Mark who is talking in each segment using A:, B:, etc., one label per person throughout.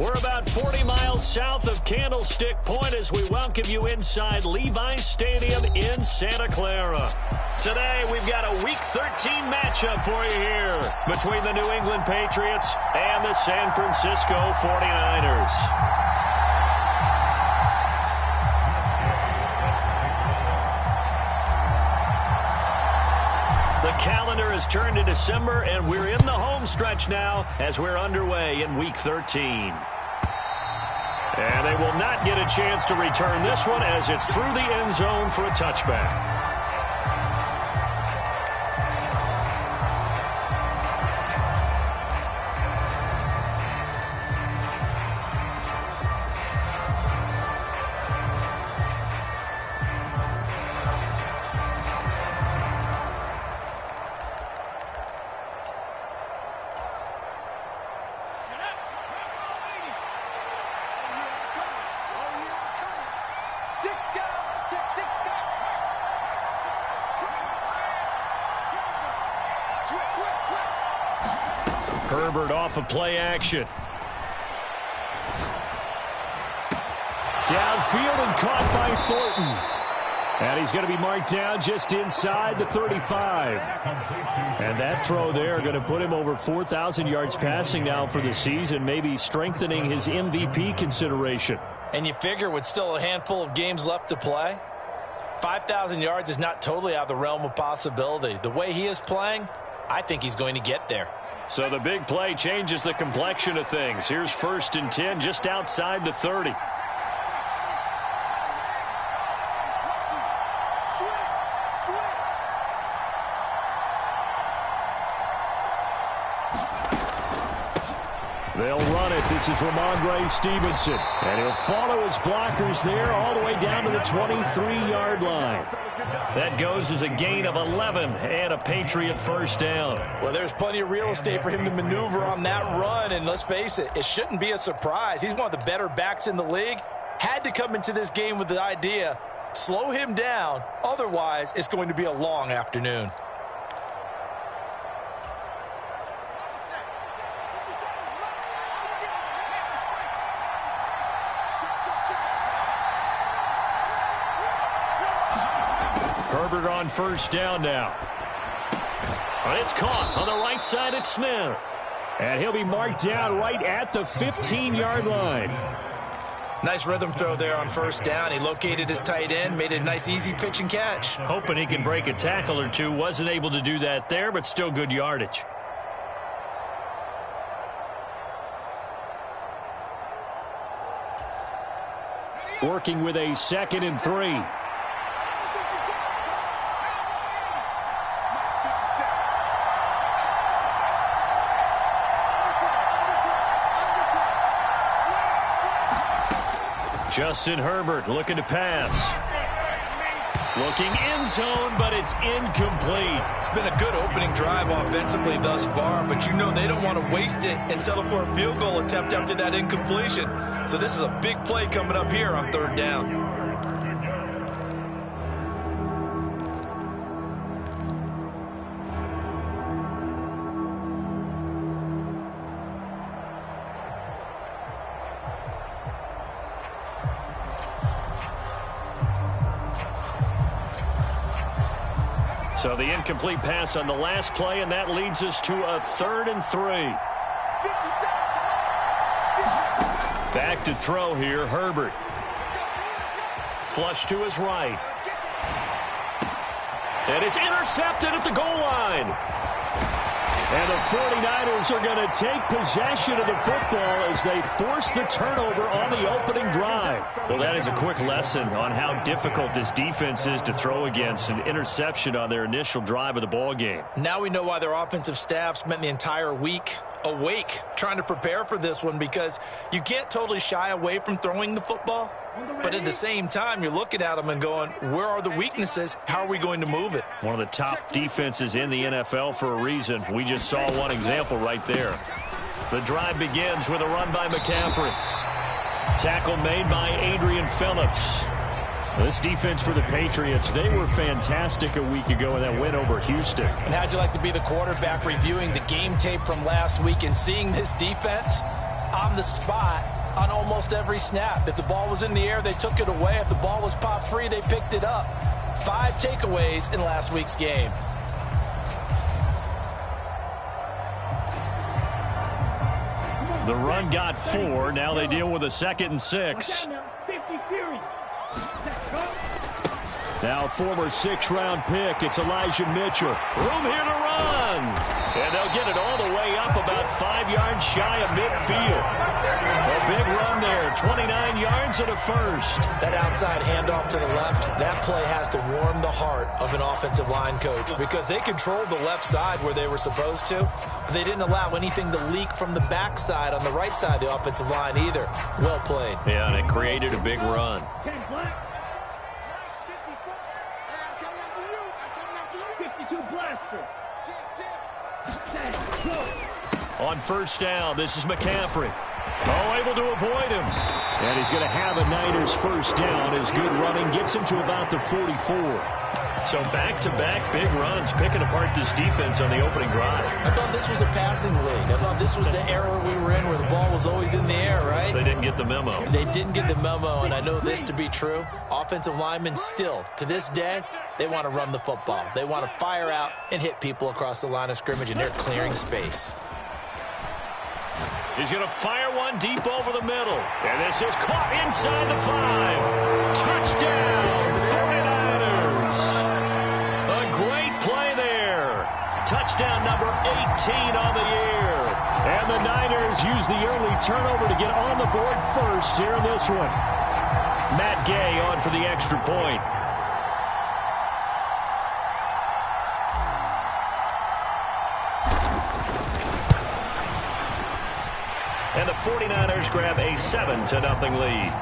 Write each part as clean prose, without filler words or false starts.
A: We're about 40 miles south of Candlestick Point as we welcome you inside Levi's Stadium in Santa Clara. Today, we've got a Week 13 matchup for you here between the New England Patriots and the San Francisco 49ers. The calendar has turned to December, and we're in the home stretch now as we're underway in Week 13. And they will not get a chance to return this one as it's through the end zone for a touchback. Herbert off of play action. Downfield and caught by Thornton. And he's going to be marked down just inside the 35. And that throw there going to put him over 4,000 yards passing now for the season, maybe strengthening his MVP consideration.
B: And you figure with still a handful of games left to play, 5,000 yards is not totally out of the realm of possibility. The way he is playing, I think he's going to get there.
A: So the big play changes the complexion of things. Here's 1st and 10 just outside the 30. They'll run it. This is Ramondre Stevenson. And he'll follow his blockers there all the way down to the 23-yard line. That goes as a gain of 11 and a Patriot first down.
B: Well, there's plenty of real estate for him to maneuver on that run. And let's face it, it shouldn't be a surprise. He's one of the better backs in the league. Had to come into this game with the idea, slow him down. Otherwise, it's going to be a long afternoon.
A: Herbert on first down now. It's caught on the right side at Smith. And he'll be marked down right at the 15-yard line.
B: Nice rhythm throw there on first down. He located his tight end, made a nice easy pitch and catch.
A: Hoping he can break a tackle or two. Wasn't able to do that there, but still good yardage. Working with a 2nd and 3. Justin Herbert looking to pass. Looking end zone, but it's incomplete.
B: It's been a good opening drive offensively thus far, but you know they don't want to waste it and settle for a field goal attempt after that incompletion. So this is a big play coming up here on 3rd down.
A: So the incomplete pass on the last play, and that leads us to a 3rd and 3. Back to throw here, Herbert. Flush to his right. And it's intercepted at the goal line. And the 49ers are going to take possession of the football as they force the turnover on the opening drive. Well, that is a quick lesson on how difficult this defense is to throw against. An interception on their initial drive of the ball game.
B: Now we know why their offensive staff spent the entire week awake trying to prepare for this one, because you can't totally shy away from throwing the football. But at the same time, you're looking at them and going, where are the weaknesses? How are we going to move it?
A: One of the top defenses in the NFL for a reason. We just saw one example right there. The drive begins with a run by McCaffrey. Tackle made by Adrian Phillips. This defense for the Patriots, they were fantastic a week ago in that win over Houston.
B: And how'd you like to be the quarterback reviewing the game tape from last week and seeing this defense? on the spot on almost every snap. If the ball was in the air, they took it away. If the ball was popped free, they picked it up. 5 takeaways in last week's game.
A: The run got 4. Now they deal with a 2nd and 6. Now former 6th-round pick, it's Elijah Mitchell. Room here to run. And they'll get it all the way up about 5 yards shy of midfield. A big run there, 29 yards and a first.
B: That outside handoff to the left, that play has to warm the heart of an offensive line coach because they controlled the left side where they were supposed to, but they didn't allow anything to leak from the backside on the right side of the offensive line either. Well played.
A: Yeah, and it created a big run. On first down, this is McCaffrey. Oh, able to avoid him. And he's going to have a Niners first down. His good running gets him to about the 44. So back-to-back big runs, picking apart this defense on the opening drive.
B: I thought this was a passing league. I thought this was the era we were in where the ball was always in the air, right?
A: They didn't get the memo.
B: They didn't get the memo, and I know this to be true. Offensive linemen still, to this day, they want to run the football. They want to fire out and hit people across the line of scrimmage, and they're clearing space.
A: He's going to fire one deep over the middle. And this is caught inside the 5. Touchdown, 49ers. A great play there. Touchdown number 18 on the year. And the Niners use the early turnover to get on the board first here in this one. Matt Gay on for the extra point. And the 49ers grab a 7-0 lead.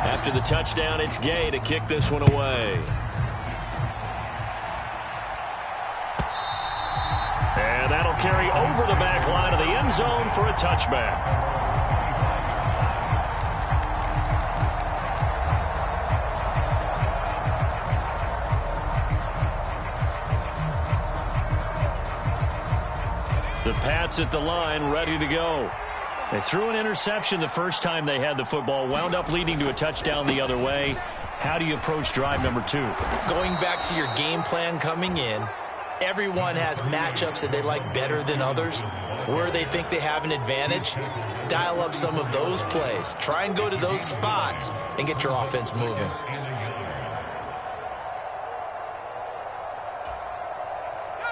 A: After the touchdown, it's Gay to kick this one away. And that'll carry over the back line of the end zone for a touchback. The Pats at the line, ready to go. They threw an interception the first time they had the football, wound up leading to a touchdown the other way. How do you approach drive number 2?
B: Going back to your game plan coming in, everyone has matchups that they like better than others. Where they think they have an advantage, dial up some of those plays. Try and go to those spots and get your offense moving.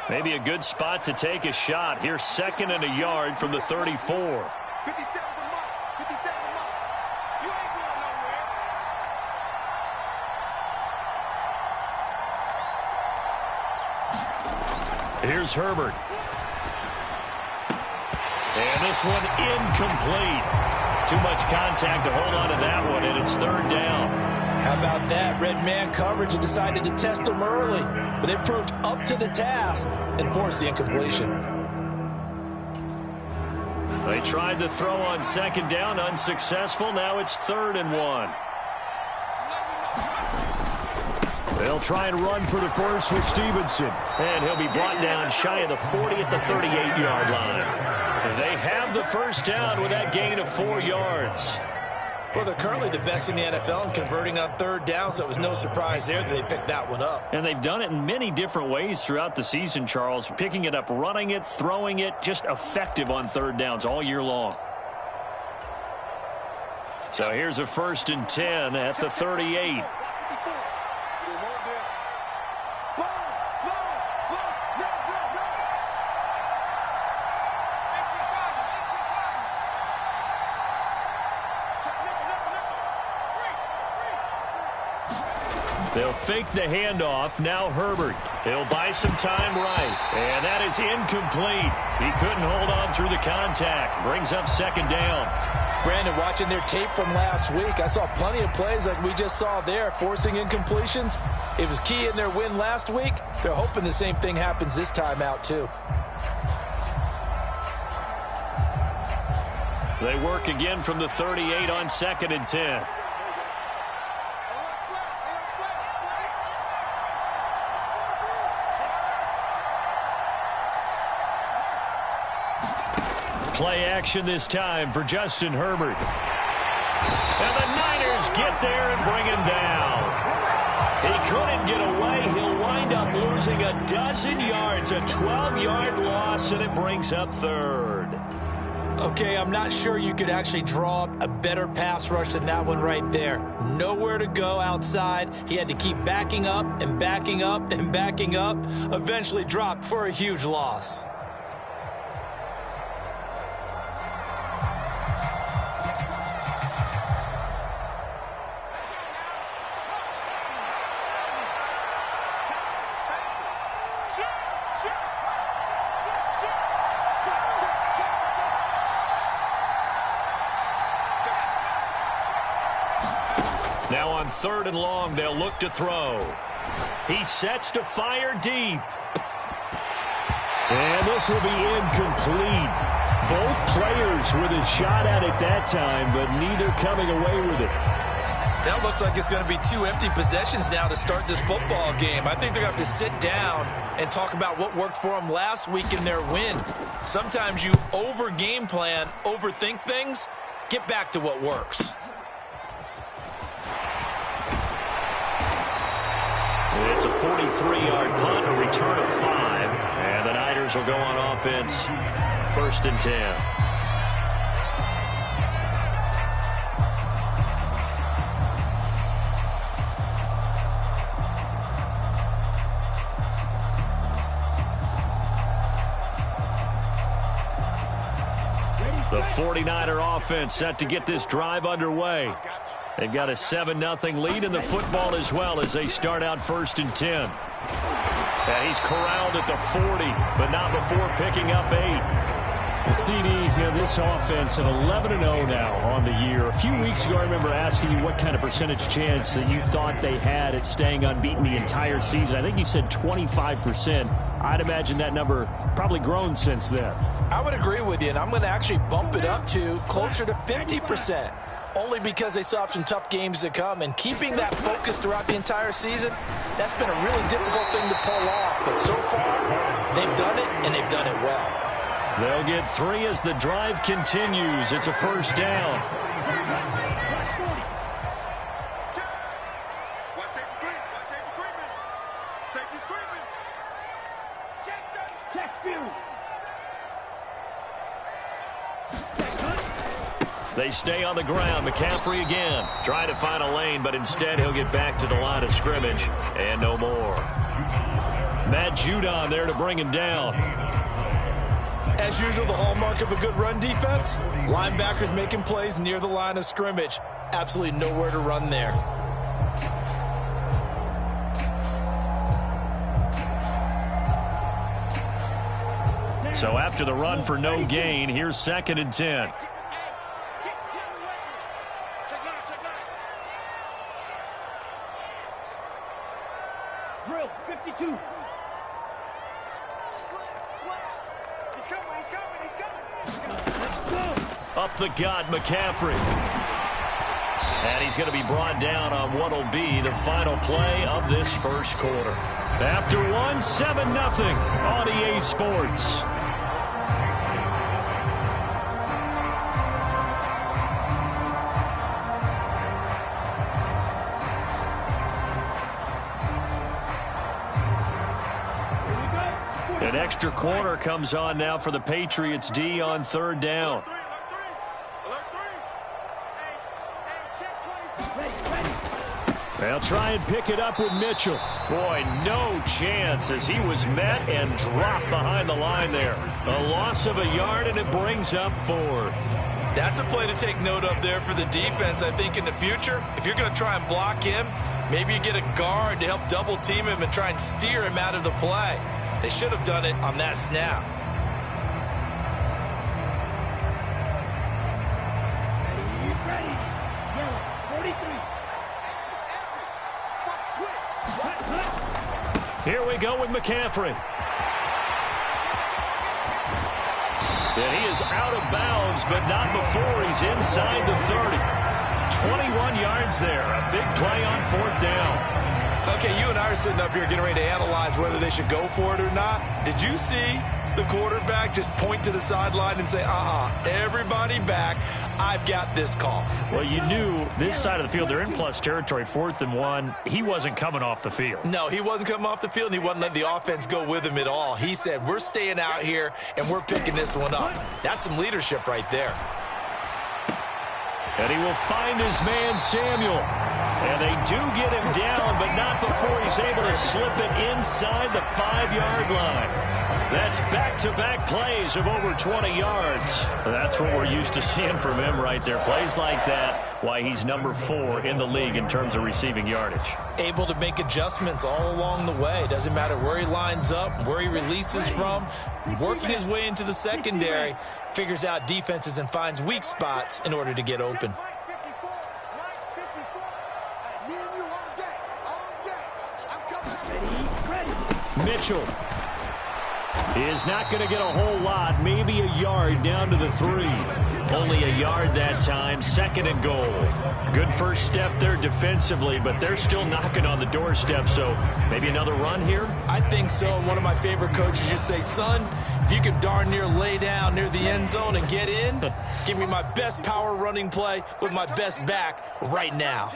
A: Maybe a good spot to take a shot. Here's 2nd and a yard from the 34. Here's Herbert. And this one incomplete. Too much contact to hold on to that one, and it's 3rd down.
B: How about that? Red man coverage and decided to test them early. But they proved up to the task and forced the incompletion.
A: They tried to throw on 2nd down, unsuccessful. Now it's 3rd and 1. They'll try and run for the first with Stevenson. And he'll be brought down shy of the 40 at the 38-yard line. They have the first down with that gain of 4 yards.
B: Well, they're currently the best in the NFL in converting on 3rd down, so it was no surprise there that they picked that one up.
A: And they've done it in many different ways throughout the season, Charles. Picking it up, running it, throwing it, just effective on 3rd downs all year long. So here's a 1st and 10 at the 38. They'll fake the handoff. Now Herbert. He'll buy some time right. And that is incomplete. He couldn't hold on through the contact. Brings up 2nd down.
B: Brandon, watching their tape from last week, I saw plenty of plays like we just saw there, forcing incompletions. It was key in their win last week. They're hoping the same thing happens this time out, too.
A: They work again from the 38 on 2nd and 10. Play action this time for Justin Herbert. And the Niners get there and bring him down. He couldn't get away. He'll wind up losing a dozen yards, a 12-yard loss, and it brings up third.
B: Okay, I'm not sure you could actually draw up a better pass rush than that one right there. Nowhere to go outside. He had to keep backing up and backing up and backing up. Eventually dropped for a huge loss.
A: Now on 3rd and long, they'll look to throw. He sets to fire deep. And this will be incomplete. Both players with a shot at it that time, but neither coming away with it.
B: That looks like it's going to be 2 empty possessions now to start this football game. I think they're going to have to sit down and talk about what worked for them last week in their win. Sometimes you over-game plan, overthink things, get back to what works.
A: It's a 43-yard punt, a return of 5, and the Niners will go on offense, 1st and 10. The 49er offense set to get this drive underway. They've got a 7-0 lead in the football as well as they start out 1st and 10. And he's corralled at the 40, but not before picking up 8.
C: The CD, this offense at 11-0 now on the year. A few weeks ago, I remember asking you what kind of percentage chance that you thought they had at staying unbeaten the entire season. I think you said 25%. I'd imagine that number probably grown since then.
B: I would agree with you, and I'm going to actually bump it up to closer to 50%. Only because they still have some tough games to come. And keeping that focus throughout the entire season, that's been a really difficult thing to pull off. But so far, they've done it, and they've done it well.
A: They'll get 3 as the drive continues. It's a 1st down. They stay on the ground. McCaffrey again. Trying to find a lane, but instead he'll get back to the line of scrimmage. And no more. Matt Judon there to bring him down.
B: As usual, the hallmark of a good run defense, linebackers making plays near the line of scrimmage. Absolutely nowhere to run there.
A: So after the run for no gain, here's 2nd and 10.
D: Drill, 52.
A: Up the gut, McCaffrey. And he's going to be brought down on what will be the final play of this 1st quarter. After 7-0 on EA Sports. An extra corner comes on now for the Patriots D on 3rd down. They'll try and pick it up with Mitchell. Boy, no chance as he was met and dropped behind the line there. A loss of a yard, and it brings up 4th.
B: That's a play to take note of there for the defense, I think, in the future. If you're going to try and block him, maybe you get a guard to help double team him and try and steer him out of the play. They should have done it on that snap.
D: Ready. Yellow, 43.
A: Here we go with McCaffrey. And he is out of bounds, but not before he's inside the 30. 21 yards there. A big play on 4th down. Okay, you and I are sitting up here getting ready to analyze whether they should go for it or not. Did you see
B: the quarterback, just point to the sideline and say, everybody back. I've got this call.
C: Well, you knew this side of the field, they're in plus territory, 4th and 1. He wasn't coming off the field.
B: No, he wasn't coming off the field, and he wasn't letting the offense go with him at all. He said, we're staying out here, and we're picking this one up. That's some leadership right there.
A: And he will find his man, Samuel. And they do get him down, but not before he's able to slip it inside the 5-yard line. That's back-to-back plays of over 20 yards.
C: That's what we're used to seeing from him right there. Plays like that, why he's number 4 in the league in terms of receiving yardage.
B: Able to make adjustments all along the way. Doesn't matter where he lines up, where he releases from. Working his way into the secondary, figures out defenses and finds weak spots in order to get open.
A: Mitchell is not going to get a whole lot, maybe a yard down to the 3.
C: Only a yard that time, 2nd and goal. Good first step there defensively, but they're still knocking on the doorstep, so maybe another run here?
B: I think so, and one of my favorite coaches just say, son, if you can darn near lay down near the end zone and get in, give me my best power running play with my best back right now.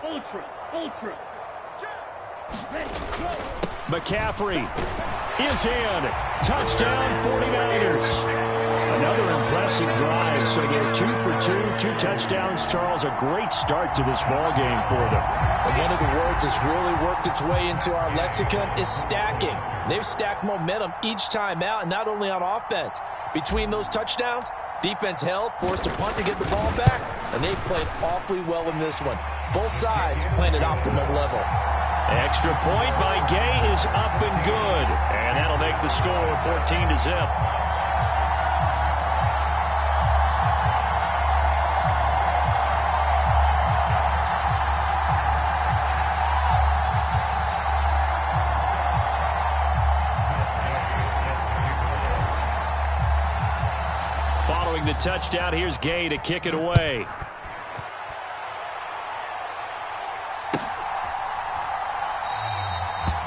D: Ultra. Ready, go.
A: McCaffrey is in. Touchdown, 49ers. Another impressive drive, so they're 2 for 2, 2 touchdowns. Charles, a great start to this ball game for them.
B: And one of the words that's really worked its way into our lexicon is stacking. They've stacked momentum each time out, and not only on offense. Between those touchdowns, defense held, forced a punt to get the ball back, and they played awfully well in this one. Both sides playing at optimum level.
A: Extra point by Gay is up and good.
C: And that'll make the score 14-0.
A: Following the touchdown, here's Gay to kick it away.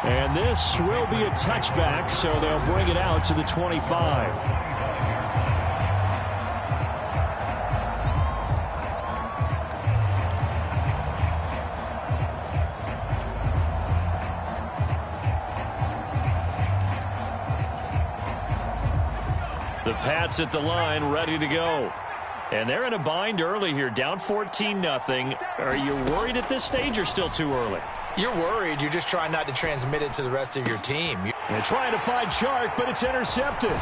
A: And this will be a touchback, so they'll bring it out to the 25. The Pats at the line, ready to go. And they're in a bind early here, down 14-0. Are you worried at this stage or still too early?
B: You're worried. You're just trying not to transmit it to the rest of your team.
A: They're trying to find Chark, but it's intercepted.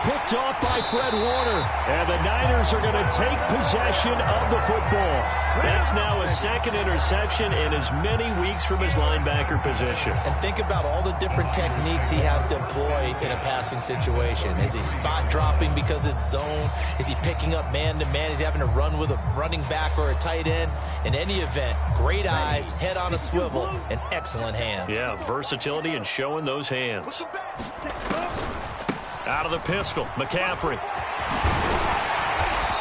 A: Picked off by Fred Warner. And the Niners are going to take possession of the football. That's now a 2nd interception in as many weeks from his linebacker position.
B: And think about all the different techniques he has to employ in a passing situation. Is he spot dropping because it's zone? Is he picking up man-to-man? Is he having to run with a running back or a tight end? In any event, great eyes, head on a swivel, and excellent hands.
C: Yeah, versatility and showing those hands.
A: Out of the pistol, McCaffrey.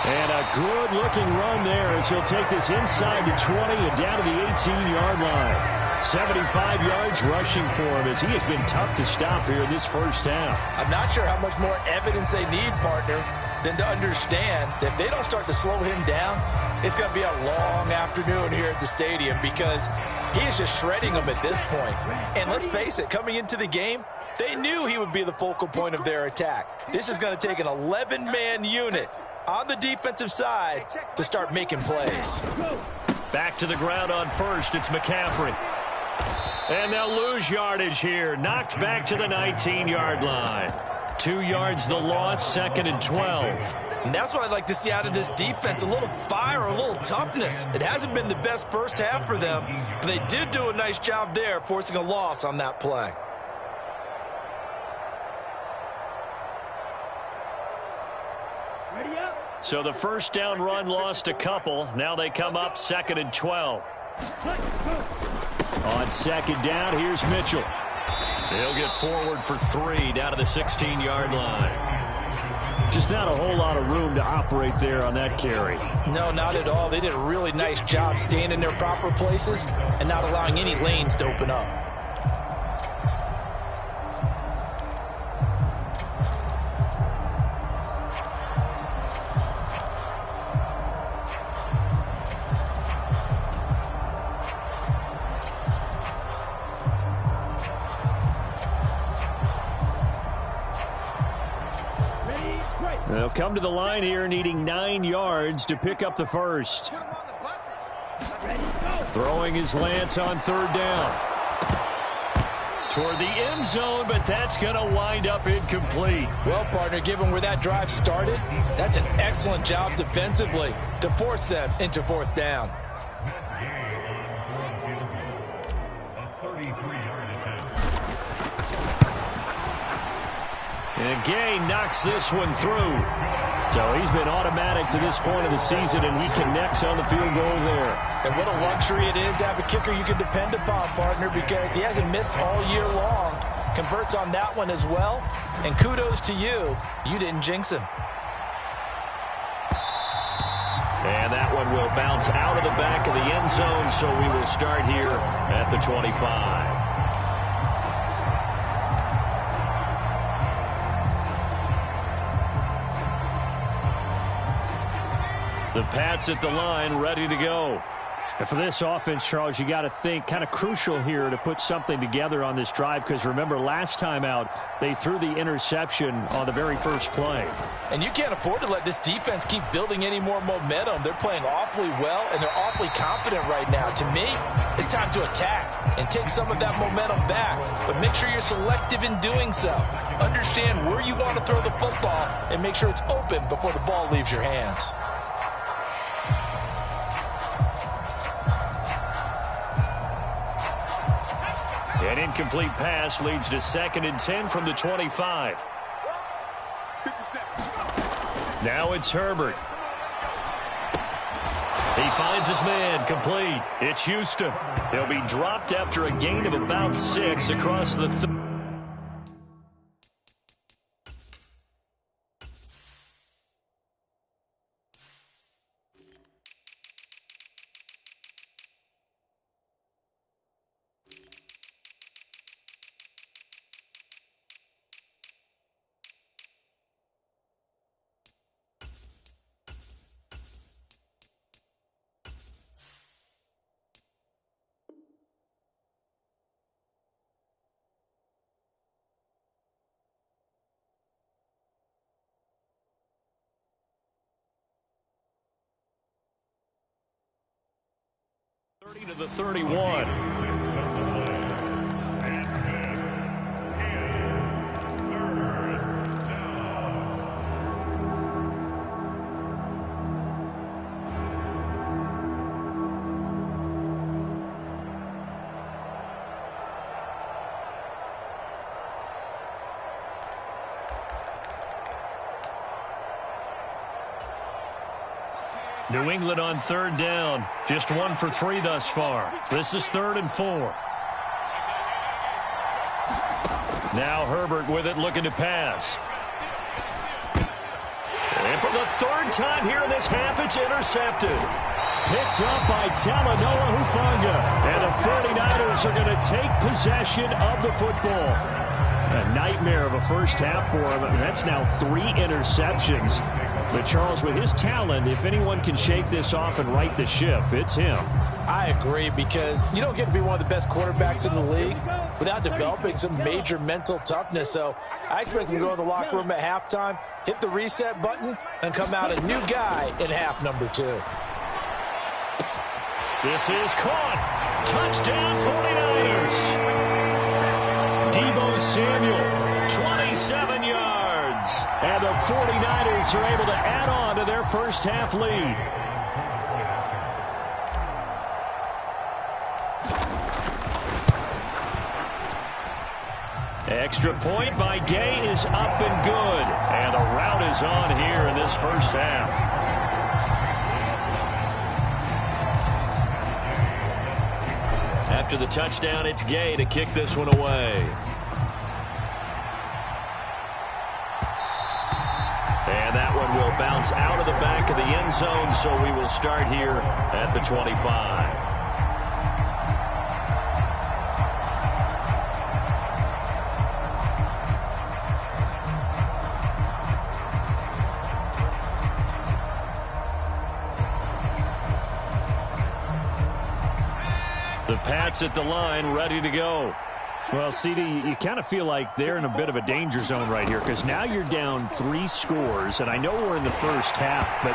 A: And a good-looking run there as he'll take this inside the 20 and down to the 18-yard line. 75 yards rushing for him as he has been tough to stop here this first half.
B: I'm not sure how much more evidence they need, partner, than to understand that if they don't start to slow him down, it's going to be a long afternoon here at the stadium because he is just shredding them at this point. And let's face it, coming into the game, they knew he would be the focal point of their attack. This is going to take an 11-man unit on the defensive side to start making plays.
C: Back to the ground on first. It's McCaffrey. And they'll lose yardage here. Knocked back to the 19-yard line. 2 yards the loss, 2nd and 12.
B: And that's what I'd like to see out of this defense, a little fire, a little toughness. It hasn't been the best first half for them, but they did do a nice job there, forcing a loss on that play.
C: So the first down run lost a couple. Now they come up 2nd and 12.
A: On 2nd down, here's Mitchell.
C: He'll get forward for 3 down to the 16-yard line.
A: Just not a whole lot of room to operate there on that carry.
B: No, not at all. They did a really nice job staying in their proper places and not allowing any lanes to open up.
C: They'll come to the line here needing 9 yards to pick up the first. Throwing his Lance on 3rd down. Toward the end zone, but that's going to wind up incomplete.
B: Well, partner, given where that drive started, that's an excellent job defensively to force them into 4th down.
C: And Gay knocks this one through. So he's been automatic to this point of the season, and he connects on the field goal there.
B: And what a luxury it is to have a kicker you can depend upon, partner, because he hasn't missed all year long. Converts on that one as well. And kudos to you. You didn't jinx him.
C: And that one will bounce out of the back of the end zone, so we will start here at the 25. The Pats at the line, ready to go. And for this offense, Charles, you got to think kind of crucial here to put something together on this drive, because remember last time out they threw the interception on the very first play.
B: And you can't afford to let this defense keep building any more momentum. They're playing awfully well, and they're awfully confident right now. To me, it's time to attack and take some of that momentum back, but make sure you're selective in doing so. Understand where you want to throw the football and make sure it's open before the ball leaves your hands.
C: An incomplete pass leads to 2nd and 10 from the 25. Now it's Herbert. He finds his man, complete. It's Houston. He'll be dropped after a gain of about 6 across the 30. To the 31. New England on 3rd down. Just 1 for 3 thus far. This is 3rd and 4. Now Herbert with it, looking to pass. And for the 3rd time here in this half, it's intercepted. Picked up by Talanoa Hufanga. And the 49ers are going to take possession of the football. A nightmare of a first half for him. That's now 3 interceptions. But Charles, with his talent, if anyone can shake this off and right the ship, it's him.
B: I agree, because you don't get to be one of the best quarterbacks in the league without developing some major mental toughness. So I expect him to go to the locker room at halftime, hit the reset button, and come out a new guy in half number 2.
C: This is caught. Touchdown 49ers. Deebo Samuel, 27 yards. And the 49ers are able to add on to their first half lead. Extra point by Gay is up and good. And the route is on here in this first half. After the touchdown, it's Gay to kick this one away. And that one will bounce out of the back of the end zone, so we will start here at the 25. The Pats at the line, ready to go. Well, CD, you kind of feel like they're in a bit of a danger zone right here because now you're down 3 scores, and I know we're in the first half, but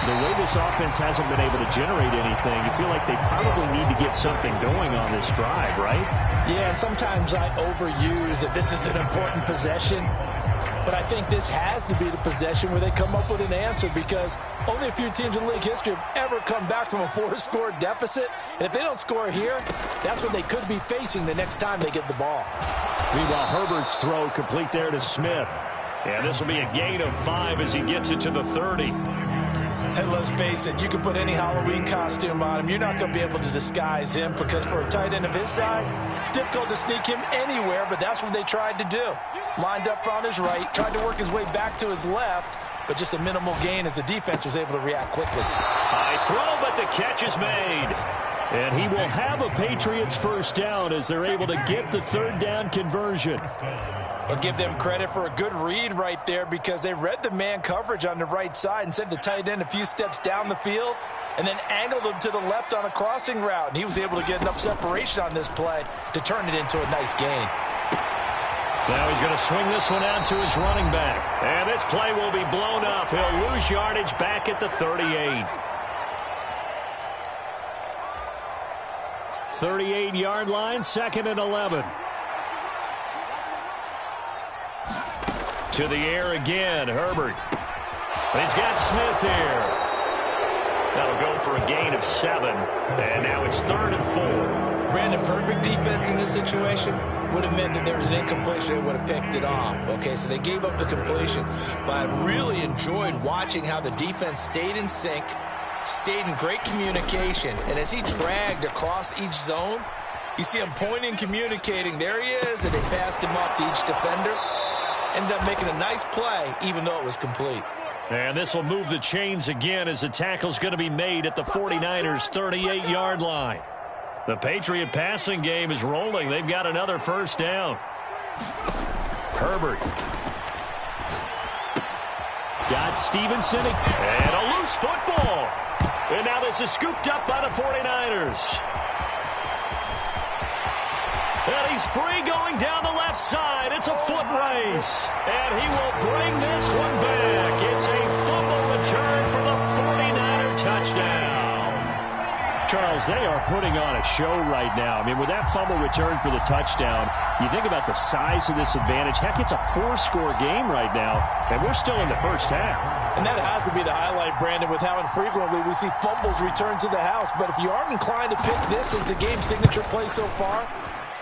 C: the way this offense hasn't been able to generate anything, you feel like they probably need to get something going on this drive, right?
B: Yeah, and sometimes I overuse that this is an important possession, but I think this has to be the possession where they come up with an answer because only a few teams in league history have ever come back from a 4-score deficit. And if they don't score here, that's what they could be facing the next time they get the ball.
C: Meanwhile, Herbert's throw complete there to Smith.
A: And this will be a gain of 5 as he gets it to the 30.
B: And let's face it, you can put any Halloween costume on him. You're not going to be able to disguise him because for a tight end of his size, difficult to sneak him anywhere, but that's what they tried to do. Lined up on his right, tried to work his way back to his left, but just a minimal gain as the defense was able to react quickly.
A: High throw, but the catch is made.
C: And he will have a Patriots first down as they're able to get the 3rd down conversion.
B: I'll give them credit for a good read right there because they read the man coverage on the right side and sent the tight end a few steps down the field and then angled him to the left on a crossing route. And he was able to get enough separation on this play to turn it into a nice gain.
A: Now he's going to swing this one out to his running back. And this play will be blown up. He'll lose yardage back at the 38.
C: 38-yard line, 2nd and 11.
A: To the air again, Herbert. He's got Smith here. That'll go for a gain of 7. And now it's 3rd and 4.
B: Brandon, perfect defense in this situation would have meant that there was an incompletion and would have picked it off. Okay, so they gave up the completion. But I really enjoyed watching how the defense stayed in sync, stayed in great communication. And as he dragged across each zone, you see him pointing, communicating. There he is, and they passed him off to each defender. Ended up making a nice play, even though it was complete.
A: And this will move the chains again as the tackle's going to be made at the 49ers' 38-yard line. The Patriot passing game is rolling. They've got another first down. Herbert.
C: Got Stevenson.
A: And a loose football. And now this is scooped up by the 49ers. And he's free going down the left side. It's a foot race. And he will bring this one back. It's a fumble return for the 49er touchdown.
C: Charles, they are putting on a show right now. I mean, with that fumble return for the touchdown, you think about the size of this advantage. Heck, it's a 4-score game right now, and we're still in the first half.
B: And that has to be the highlight, Brandon, with how infrequently we see fumbles return to the house. But if you aren't inclined to pick this as the game signature play so far,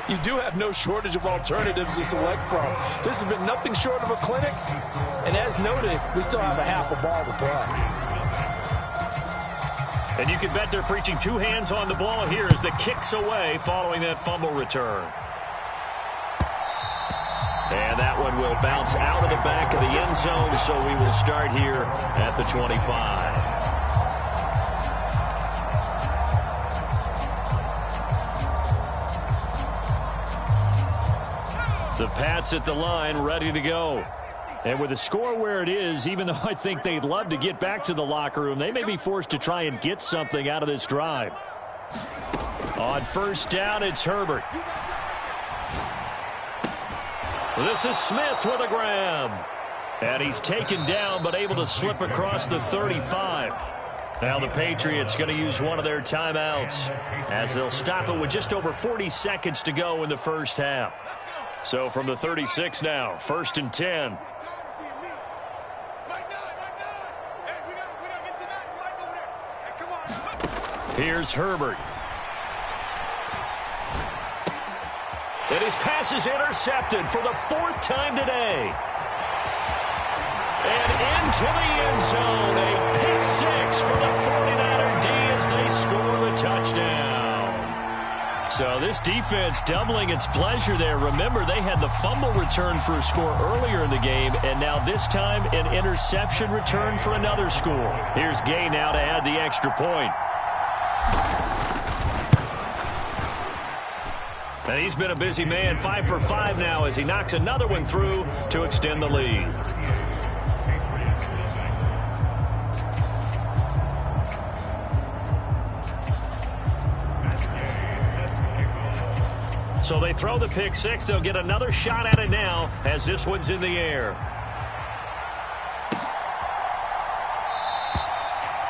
B: you do have no shortage of alternatives to select from. This has been nothing short of a clinic, and as noted, we still have a half a ball to play.
A: And you can bet they're preaching 2 hands on the ball here as the kick's away following that fumble return. And that one will bounce out of the back of the end zone, so we will start here at the 25. The Pats at the line, ready to go. And with the score where it is, even though I think they'd love to get back to the locker room, they may be forced to try and get something out of this drive. On first down, it's Herbert. This is Smith with a grab. And he's taken down, but able to slip across the 35. Now the Patriots going to use one of their timeouts as they'll stop it with just over 40 seconds to go in the first half. So from the 36 now, 1st and 10. Here's Herbert. And his pass is intercepted for the 4th time today. And into the end zone, a pick 6 for the 49er D as they score the touchdown. So this defense doubling its pleasure there. Remember, they had the fumble return for a score earlier in the game, and now this time an interception return for another score. Here's Gay now to add the extra point. And he's been a busy man, 5 for 5 now as he knocks another one through to extend the lead.
C: So they throw the pick six. They'll get another shot at it now as this one's in the air.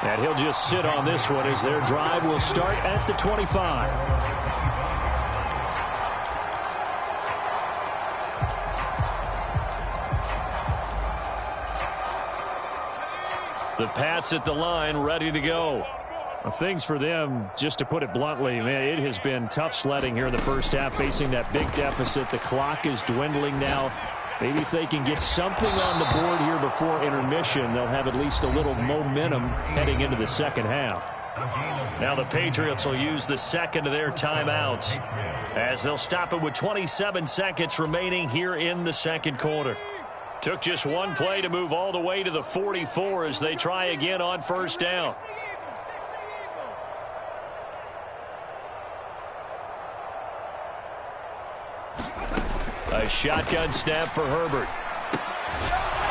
C: And he'll just sit on this one as their drive will start at the 25. The Pats at the line, ready to go. Things for them, just to put it bluntly, man, it has been tough sledding here in the first half, facing that big deficit. The clock is dwindling now. Maybe if they can get something on the board here before intermission, they'll have at least a little momentum heading into the second half. Now the Patriots will use the second of their timeouts as they'll stop it with 27 seconds remaining here in the second quarter. Took just one play to move all the way to the 44 as they try again on first down. A shotgun snap for Herbert.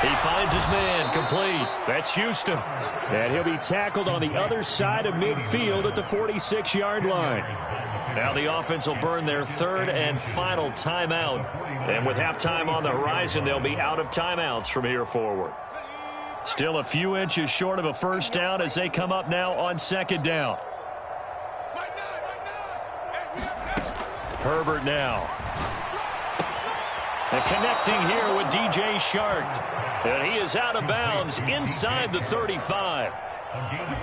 C: He finds his man, complete. That's Houston. And he'll be tackled on the other side of midfield at the 46-yard line. Now the offense will burn their third and final timeout. And with halftime on the horizon, they'll be out of timeouts from here forward. Still a few inches short of a first down as they come up now on second down. Herbert now. And connecting here with DJ Shark. And he is out of bounds inside the 35.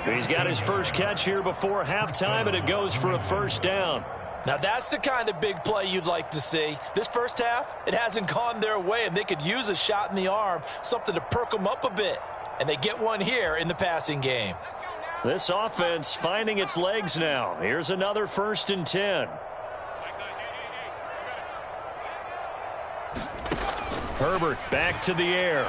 C: He's got his first catch here before halftime, and it goes for a first down.
B: Now that's the kind of big play you'd like to see. This first half, it hasn't gone their way, and they could use a shot in the arm, something to perk them up a bit. And they get one here in the passing game.
C: This offense finding its legs now. Here's another 1st and 10. Herbert back to the air.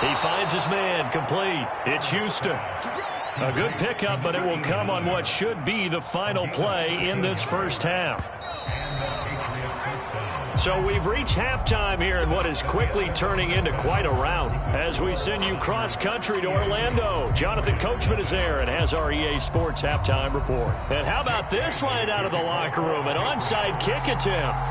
C: He finds his man, complete. It's Houston. A good pickup, but it will come on what should be the final play in this first half. So we've reached halftime here in what is quickly turning into quite a rout as we send you cross-country to Orlando. Jonathan Coachman is there and has our EA Sports halftime report. And how about this right out of the locker room? An onside kick attempt.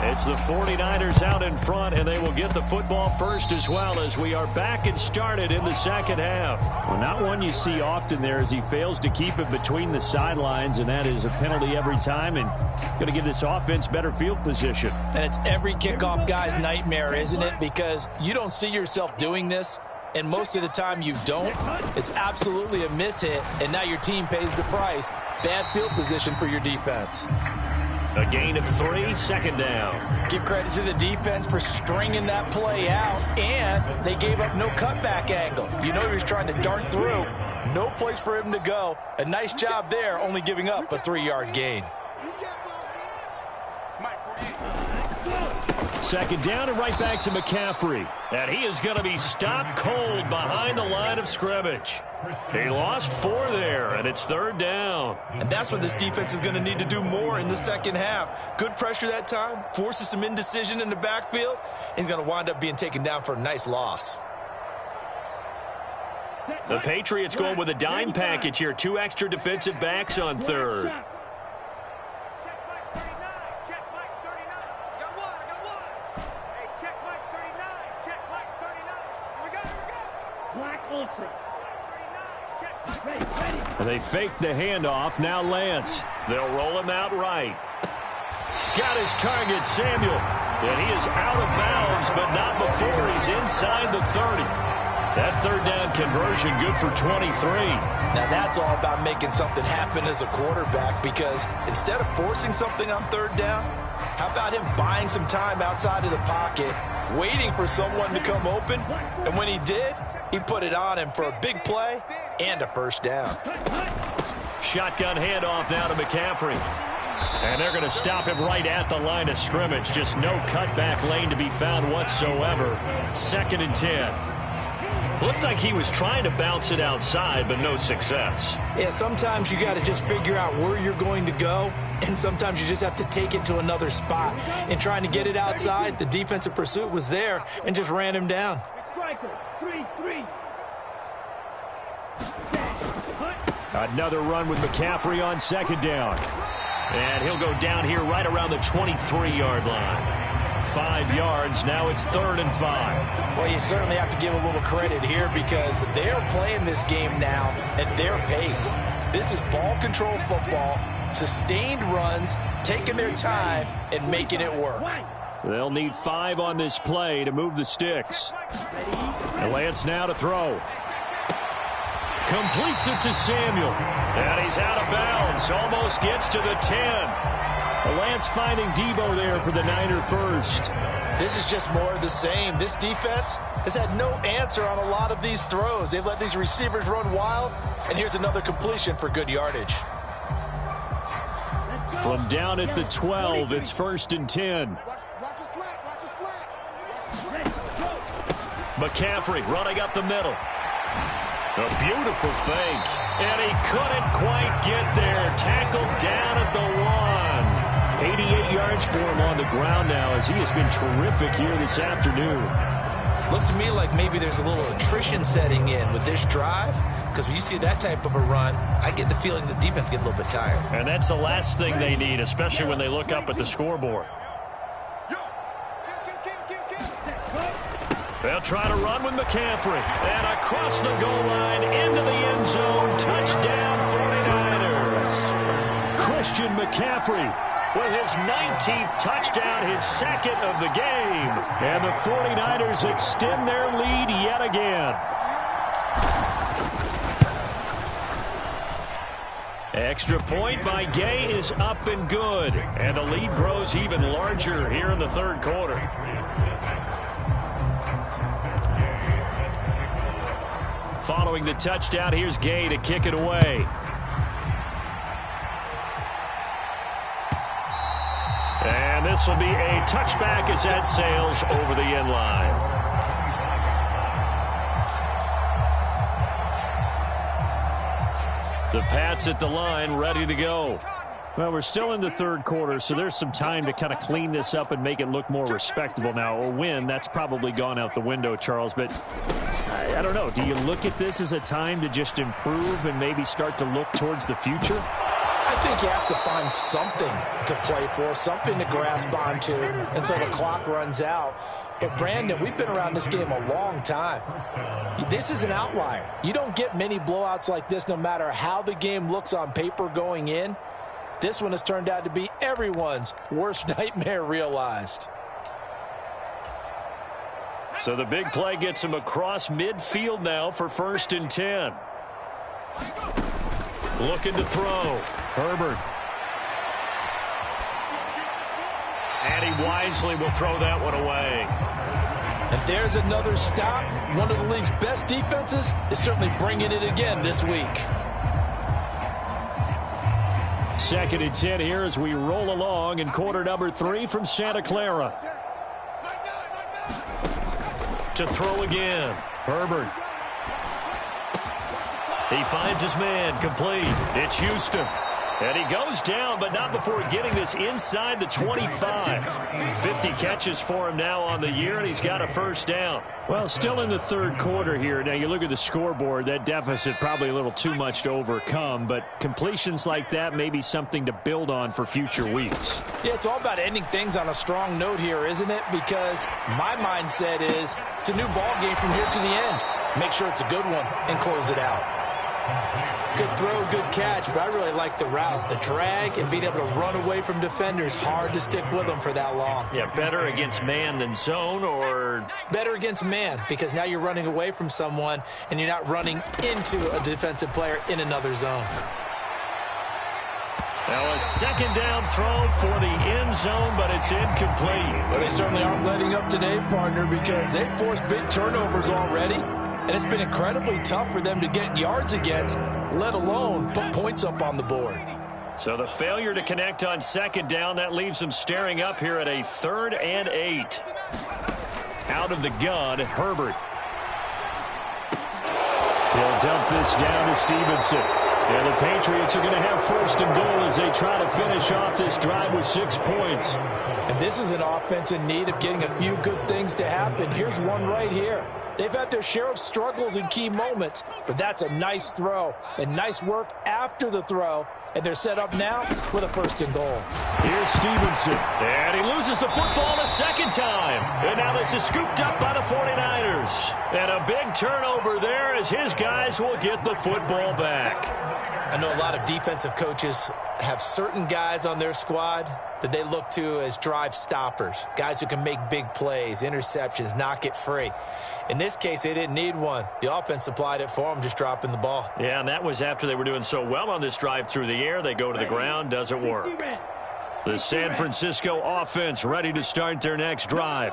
C: It's the 49ers out in front, and they will get the football first as well as we are back and started in the second half.
A: Well, not one you see often there as he fails to keep it between the sidelines, and that is a penalty every time and going to give this offense better field position.
B: And it's every kickoff guy's nightmare, isn't it? Because you don't see yourself doing this, and most of the time you don't. It's absolutely a mishit, and now your team pays the price. Bad field position for your defense.
C: A gain of 3, second down.
B: Give credit to the defense for stringing that play out, and they gave up no cutback angle. You know he was trying to dart through. No place for him to go. A nice job there, only giving up a 3-yard gain.
C: Second down and right back to McCaffrey. And he is going to be stopped cold behind the line of scrimmage. He lost 4 there, and it's third down.
B: And that's what this defense is going to need to do more in the second half. Good pressure that time, forces some indecision in the backfield. He's going to wind up being taken down for a nice loss.
C: The Patriots going with a dime package here. 2 extra defensive backs on third. And they fake the handoff. Now Lance. They'll roll him out right. Got his target, Samuel. And he is out of bounds, but not before he's inside the 30. That third down conversion good for 23.
B: Now that's all about making something happen as a quarterback, because instead of forcing something on third down, how about him buying some time outside of the pocket, waiting for someone to come open, and when he did, he put it on him for a big play and a first down.
C: Shotgun handoff now to McCaffrey. And they're going to stop him right at the line of scrimmage. Just no cutback lane to be found whatsoever. 2nd and 10. Looked like he was trying to bounce it outside, but no success.
B: Yeah, sometimes you got to just figure out where you're going to go, and sometimes you just have to take it to another spot. And trying to get it outside, the defensive pursuit was there and just ran him down.
C: Another run with McCaffrey on second down. And he'll go down here right around the 23-yard line. 5 yards. Now it's 3rd and 5.
B: Well, you certainly have to give a little credit here because they're playing this game now at their pace. This is ball control football, sustained runs, taking their time and making it work.
C: They'll need 5 on this play to move the sticks. And Lance now to throw. Completes it to Samuel. And he's out of bounds. Almost gets to the 10. Lance finding Debo there for the Niner first.
B: This is just more of the same. This defense has had no answer on a lot of these throws. They've let these receivers run wild. And here's another completion for good yardage.
C: From down at the 12, it's 1st and 10. McCaffrey running up the middle. A beautiful fake. And he couldn't quite get there. Tackled down at the 1. 88 yards for him on the ground now as he has been terrific here this afternoon.
B: Looks to me like maybe there's a little attrition setting in with this drive. Because when you see that type of a run, I get the feeling the defense get a little bit tired.
C: And that's the last thing they need, especially when they look up at the scoreboard. They'll try to run with McCaffrey. And across the goal line, into the end zone. Touchdown, 49ers. Christian McCaffrey with his 19th touchdown, his 2nd of the game. And the 49ers extend their lead yet again. Extra point by Gay is up and good. And the lead grows even larger here in the 3rd quarter. Following the touchdown, here's Gay to kick it away. And this will be a touchback as that sails over the end line. The Pats at the line, ready to go. Well, we're still in the 3rd quarter, so there's some time to kind of clean this up and make it look more respectable. Now, a win, that's probably gone out the window, Charles, but I don't know. Do you look at this as a time to just improve and maybe start to look towards the future?
B: I think you have to find something to play for, something to grasp onto until the clock runs out. But, Brandon, we've been around this game a long time. This is an outlier. You don't get many blowouts like this no matter how the game looks on paper going in. This one has turned out to be everyone's worst nightmare realized.
C: So the big play gets him across midfield now for 1st and 10. Looking to throw. Herbert. And he wisely will throw that one away.
B: And there's another stop. One of the league's best defenses is certainly bringing it again this week.
C: 2nd and 10 here as we roll along in quarter number 3 from Santa Clara. To throw again. Herbert. He finds his man, complete. It's Houston. And he goes down, but not before getting this inside the 25. 50 catches for him now on the year, and he's got a 1st down. Well, still in the 3rd quarter here. Now, you look at the scoreboard, that deficit probably a little too much to overcome, but completions like that may be something to build on for future weeks.
B: Yeah, it's all about ending things on a strong note here, isn't it? Because my mindset is it's a new ball game from here to the end. Make sure it's a good one and close it out. Good throw, good catch, but I really like the route. The drag and being able to run away from defenders, hard to stick with them for that long.
C: Yeah, better against man than zone, or?
B: Better against man, because now you're running away from someone and you're not running into a defensive player in another zone.
C: Now a 2nd down throw for the end zone, but it's incomplete.
B: Well, they certainly aren't letting up today, partner, because they've forced big turnovers already. And it's been incredibly tough for them to get yards against, let alone put points up on the board.
C: So the failure to connect on 2nd down, that leaves them staring up here at a 3rd and 8. Out of the gun, Herbert. He'll dump this down to Stevenson. And the Patriots are going to have 1st and goal as they try to finish off this drive with 6 points.
B: And this is an offense in need of getting a few good things to happen. Here's one right here. They've had their share of struggles in key moments, but that's a nice throw and nice work after the throw. And they're set up now with a 1st and goal.
A: Here's Stevenson. And he loses the football a second time. And now this is scooped up by the 49ers. And a big turnover there as his guys will get the football back.
B: I know a lot of defensive coaches have certain guys on their squad that they look to as drive stoppers, guys who can make big plays, interceptions, knock it free. In this case, they didn't need one. The offense supplied it for them, just dropping the ball.
C: Yeah, and that was after they were doing so well on this drive through the air. They go to the ground, doesn't work. The San Francisco offense ready to start their next drive.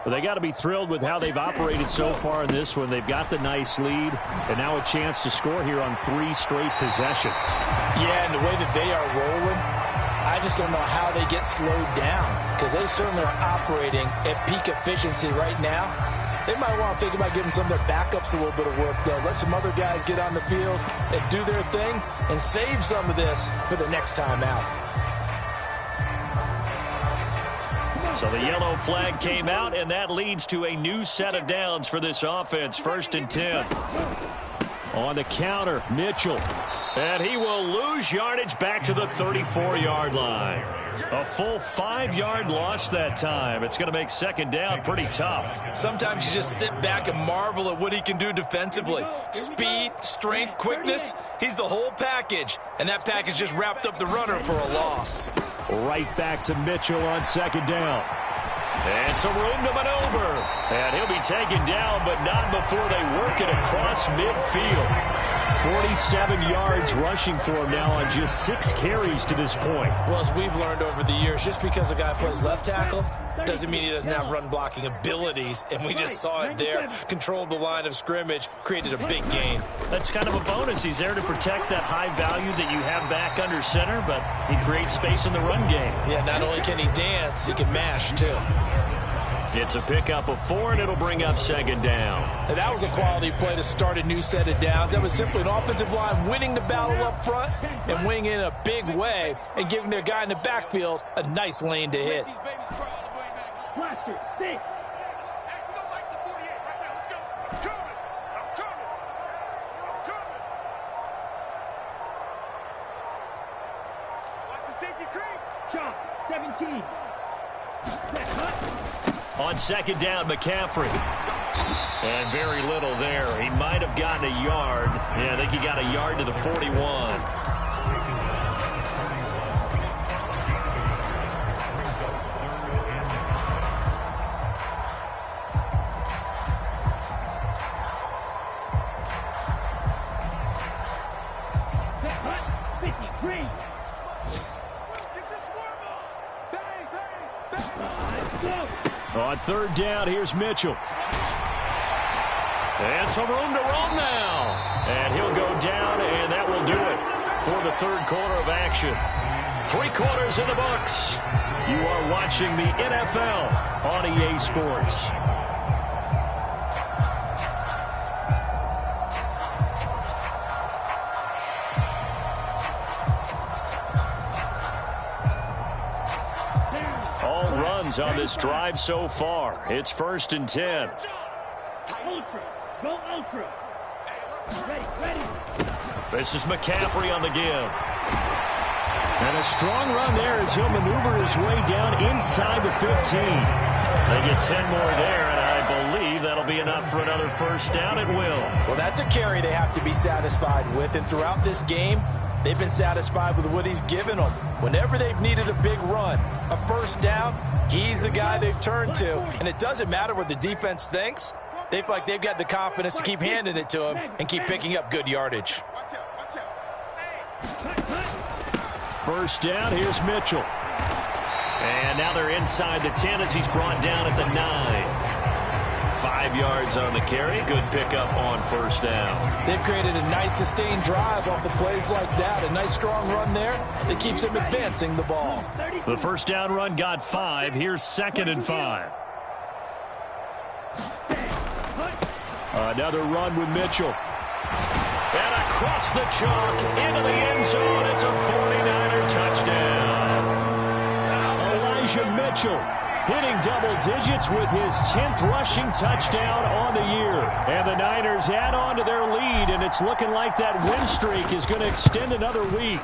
C: Well, they got to be thrilled with how they've operated so far in this one. They've got the nice lead, and now a chance to score here on 3 straight possessions.
B: Yeah, and the way that they are rolling, I just don't know how they get slowed down, because they certainly are operating at peak efficiency right now. They might want to think about giving some of their backups a little bit of work, though. Let some other guys get on the field and do their thing and save some of this for the next time out.
C: So the yellow flag came out, and that leads to a new set of downs for this offense. 1st and 10. On the counter, Mitchell. And he will lose yardage back to the 34-yard line. A full 5-yard loss that time. It's going to make 2nd down pretty tough.
B: Sometimes you just sit back and marvel at what he can do defensively. Speed, strength, quickness. He's the whole package. And that package just wrapped up the runner for a loss.
A: Right back to Mitchell on 2nd down.
C: And some room to maneuver. And he'll be taken down, but not before they work it across midfield.
A: 47 yards rushing for him now on just 6 carries to this point.
B: Well, as we've learned over the years, just because a guy plays left tackle doesn't mean he doesn't have run blocking abilities, and we just saw it there. Controlled the line of scrimmage, created a big gain.
C: That's kind of a bonus. He's there to protect that high value that you have back under center, but he creates space in the run game.
B: Yeah, not only can he dance, he can mash, too.
C: It's a pickup of 4, and it'll bring up 2nd down.
B: And that was a quality play to start a new set of downs. That was simply an offensive line winning the battle up front and winning in a big way and giving their guy in the backfield a nice lane to hit.
D: Blaster, 6. Chop, 17.
C: On 2nd down, McCaffrey. And very little there. He might have gotten a yard. Yeah, I think he got a yard to the 41.
A: On 3rd down, here's Mitchell.
C: And some room to run now. And he'll go down, and that will do it for the 3rd quarter of action. 3 quarters in the books. You are watching the NFL on EA Sports. On this drive so far. It's 1st and 10.
D: Ultra. Go ultra. Ready.
C: This is McCaffrey on the give.
A: And a strong run there as he'll maneuver his way down inside the 15.
C: They get 10 more there, and I believe that'll be enough for another 1st down. It will.
B: Well, that's a carry they have to be satisfied with, and throughout this game, they've been satisfied with what he's given them. Whenever they've needed a big run, a 1st down, he's the guy they've turned to. And it doesn't matter what the defense thinks. They feel like they've got the confidence to keep handing it to him and keep picking up good yardage.
A: 1st down, here's Mitchell.
C: And now they're inside the 10 as he's brought down at the 9. 5 yards on the carry. Good pickup on 1st down.
B: They've created a nice sustained drive off of plays like that. A nice strong run there that keeps them advancing the ball.
C: The 1st down run got 5. Here's 2nd and 5.
A: Another run with Mitchell.
C: And across the chalk into the end zone. It's a 49er touchdown.
A: Elijah Mitchell. hitting double digits with his 10th rushing touchdown on the year. And the Niners add on to their lead, and it's looking like that win streak is going to extend another week.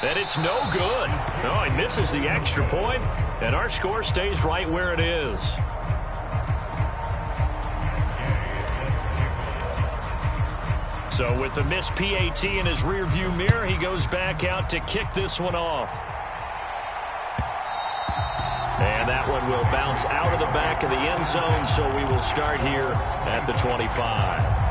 C: And it's no good. No, he misses the extra point, and our score stays right where it is. So with the missed PAT in his rearview mirror, he goes back out to kick this one off. And that one will bounce out of the back of the end zone, so we will start here at the 25.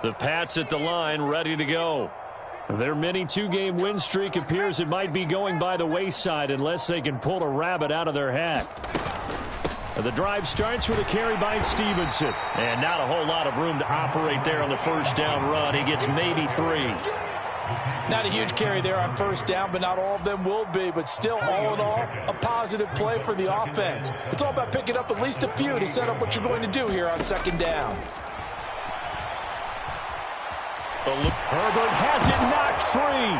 C: The Pats at the line, ready to go. Their mini two-game win streak appears it might be going by the wayside unless they can pull a rabbit out of their hat. The drive starts with a carry by Stevenson. And not a whole lot of room to operate there on the first down run. He gets maybe 3.
B: Not a huge carry there on first down, but not all of them will be. But still, all in all, a positive play for the offense. It's all about picking up at least a few to set up what you're going to do here on second down.
A: Herbert has it knocked free.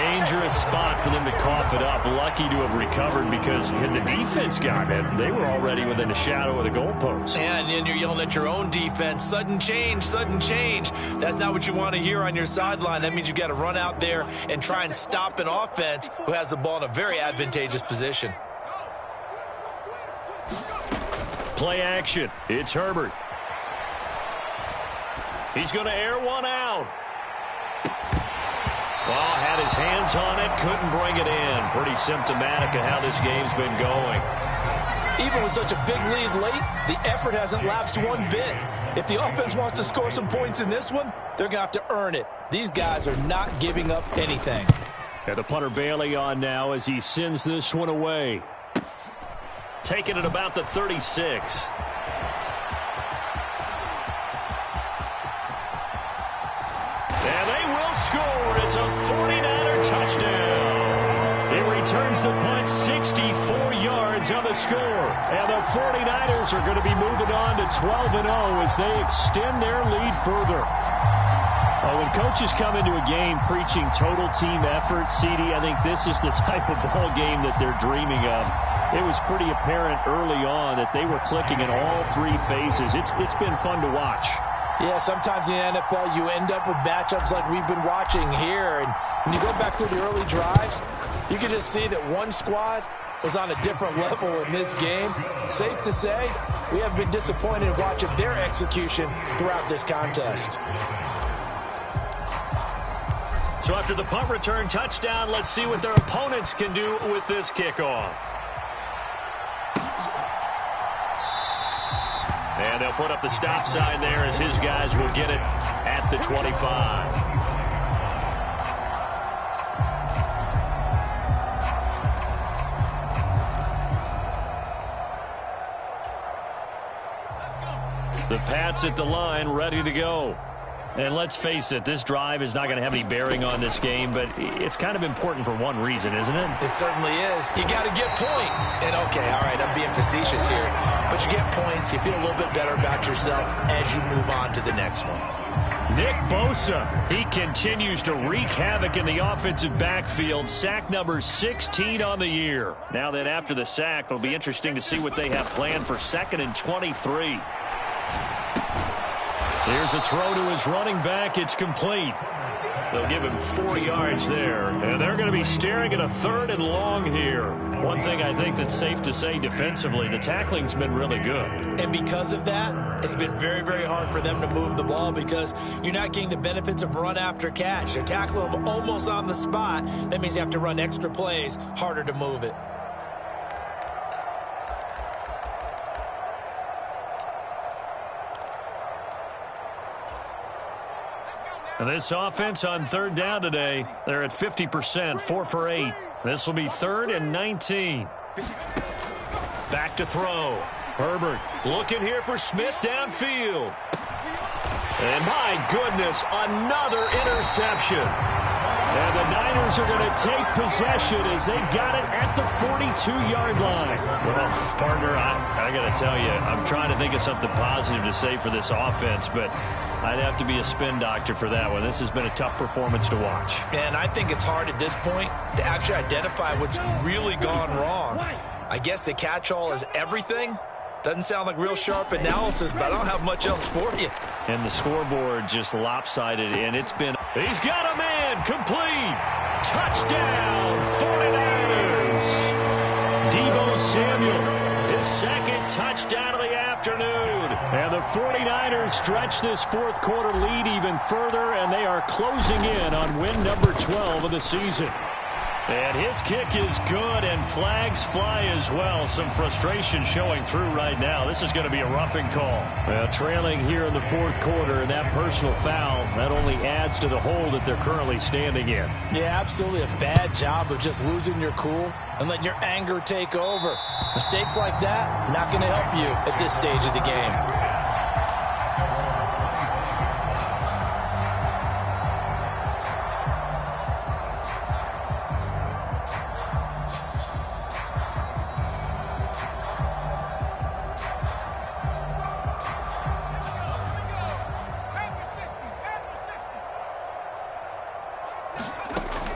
C: Dangerous spot for them to cough it up. Lucky to have recovered because had the defense gotten it, they were already within the shadow of the goalpost.
B: And then you're yelling at your own defense. Sudden change, sudden change. That's not what you want to hear on your sideline. That means you've got to run out there and try and stop an offense who has the ball in a very advantageous position.
C: Play action. It's Herbert. He's going to air one out. Well, had his hands on it, couldn't bring it in. Pretty symptomatic of how this game's been going.
B: Even with such a big lead late, the effort hasn't lapsed one bit. If the offense wants to score some points in this one, they're going to have to earn it. These guys are not giving up anything.
C: And the punter Bailey on now as he sends this one away. Taking it about the 36. And they will score. It's a 49er touchdown. He returns the punt 64 yards on the score. And the 49ers are going to be moving on to 12-0 as they extend their lead further. When coaches come into a game preaching total team effort, CD, I think this is the type of ball game that they're dreaming of. It was pretty apparent early on that they were clicking in all 3 phases. It's been fun to watch.
B: Yeah, sometimes in the NFL you end up with matchups like we've been watching here. And when you go back through the early drives, you can just see that one squad was on a different level in this game. Safe to say, we have been disappointed in watching their execution throughout this contest.
C: So after the punt return touchdown, let's see what their opponents can do with this kickoff. And they'll put up the stop sign there as his guys will get it at the 25. The Pats at the line, ready to go. And let's face it, this drive is not going to have any bearing on this game, but it's kind of important for one reason, isn't it?
B: It certainly is. You got to get points. And, okay, all right, I'm being facetious here. But you get points, you feel a little bit better about yourself as you move on to the next one.
C: Nick Bosa, he continues to wreak havoc in the offensive backfield. Sack number 16 on the year. Now then, after the sack, it'll be interesting to see what they have planned for 2nd and 23. Here's a throw to his running back. It's complete. They'll give him 4 yards there. And they're going to be staring at a 3rd and long here. One thing I think that's safe to say defensively, the tackling's been really good.
B: And because of that, it's been very, very hard for them to move the ball because you're not getting the benefits of run after catch. They're tackling them almost on the spot. That means you have to run extra plays, harder to move it.
C: And this offense on 3rd down today, they're at 50%, 4 for 8. This will be 3rd and 19. Back to throw. Herbert looking here for Smith downfield.
A: And my goodness, another interception. And the Niners are going to take possession as they got it at the 42-yard line.
C: Well, partner, I got to tell you, I'm trying to think of something positive to say for this offense, but I'd have to be a spin doctor for that one. This has been a tough performance to watch.
B: And I think it's hard at this point to actually identify what's really gone wrong. I guess the catch-all is everything. Doesn't sound like real sharp analysis, but I don't have much else for you.
C: And the scoreboard just lopsided, and it's been...
A: He's got a man, complete. Touchdown, 49ers. Deebo Samuel, his second touchdown of the afternoon. And the 49ers stretch this fourth quarter lead even further, and they are closing in on win number 12 of the season. And his kick is good, and flags fly as well. Some frustration showing through right now. This is going to be a roughing call. Well, trailing here in the fourth quarter, and that personal foul, that only adds to the hole that they're currently standing in.
B: Yeah, absolutely a bad job of just losing your cool and letting your anger take over. Mistakes like that, not going to help you at this stage of the game.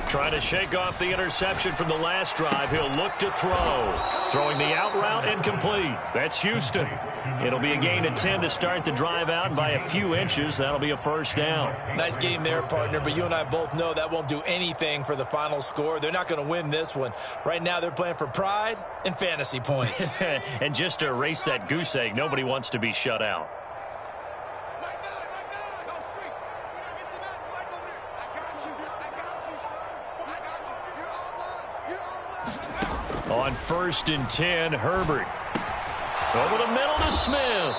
A: Trying to shake off the interception from the last drive. He'll look to throw. Throwing the out route and complete. That's Houston. It'll be a gain of 10 to start the drive out, and by a few inches, that'll be a first down.
B: Nice game there, partner, but you and I both know that won't do anything for the final score. They're not going to win this one. Right now, they're playing for pride and fantasy points.
C: And just to erase that goose egg, nobody wants to be shut out.
A: On 1st and 10, Herbert. Over the middle to Smith.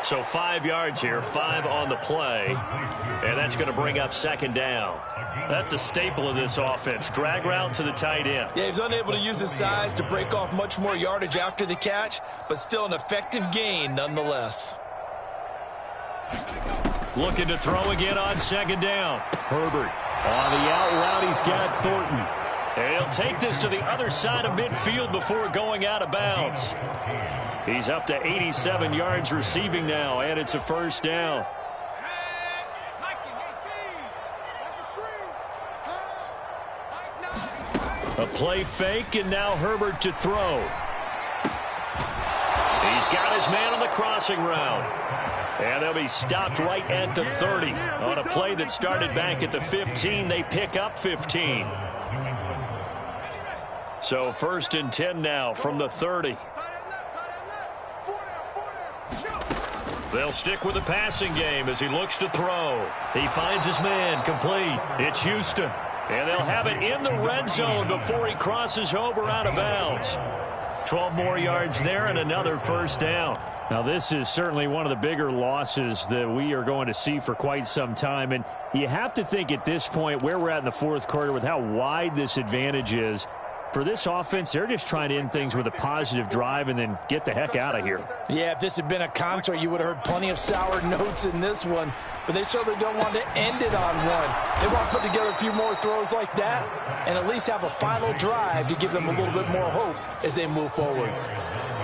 A: So 5 yards here, 5 on the play. And that's going to bring up second down. That's a staple of this offense. Drag route to the tight end.
B: Yeah, he's unable to use his size to break off much more yardage after the catch, but still an effective gain nonetheless.
A: Looking to throw again on second down. Herbert. On the out route, he's got Thornton. And he'll take this to the other side of midfield before going out of bounds. He's up to 87 yards receiving now, and it's a first down. A play fake, and now Herbert to throw. He's got his man on the crossing route. And they'll be stopped right at the 30. On a play that started back at the 15, they pick up 15. So 1st and 10 now from the 30. They'll stick with the passing game as he looks to throw. He finds his man, complete. It's Houston. And they'll have it in the red zone before he crosses over out of bounds. 12 more yards there and another first down.
C: Now, this is certainly one of the bigger losses that we are going to see for quite some time. And you have to think at this point where we're at in the fourth quarter with how wide this advantage is. For this offense, they're just trying to end things with a positive drive and then get the heck out of here.
B: Yeah, if this had been a concert, you would have heard plenty of sour notes in this one. But they certainly don't want to end it on one. They want to put together a few more throws like that and at least have a final drive to give them a little bit more hope as they move forward.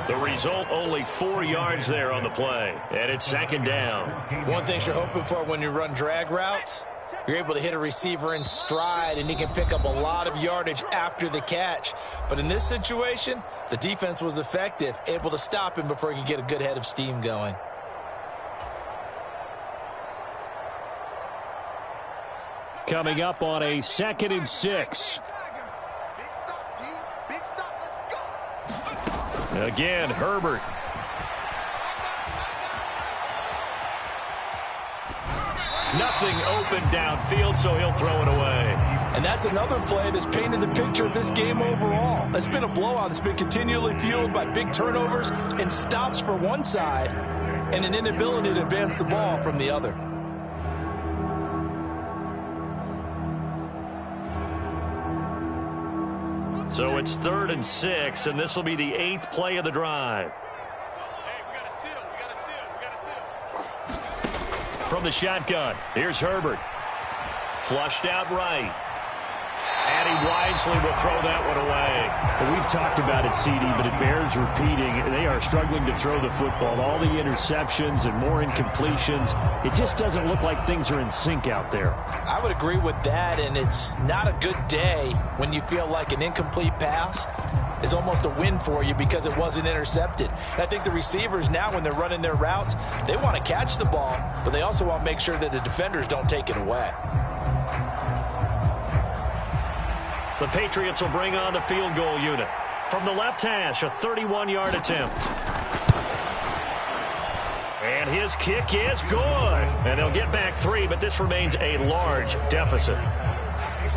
A: The result, only 4 yards there on the play. And it's second down.
B: One thing you're hoping for when you run drag routes, you're able to hit a receiver in stride, and he can pick up a lot of yardage after the catch. But in this situation, the defense was effective, able to stop him before he could get a good head of steam going.
C: Coming up on a 2nd and 6.
A: Again, Herbert. Nothing open downfield, so he'll throw it away.
B: And that's another play that's painted the picture of this game overall. It's been a blowout. It's been continually fueled by big turnovers and stops for one side and an inability to advance the ball from the other.
A: So it's 3rd and 6, and this will be the 8th play of the drive. From the shotgun, here's Herbert. Flushed out right. And he wisely will throw that one away.
C: Well, we've talked about it, CD, but it bears repeating. They are struggling to throw the football. All the interceptions and more incompletions. It just doesn't look like things are in sync out there.
B: I would agree with that, and it's not a good day when you feel like an incomplete pass is almost a win for you because it wasn't intercepted. And I think the receivers now, when they're running their routes, they want to catch the ball, but they also want to make sure that the defenders don't take it away.
A: The Patriots will bring on the field goal unit. From the left hash, a 31-yard attempt. And his kick is good. And they'll get back 3, but this remains a large deficit.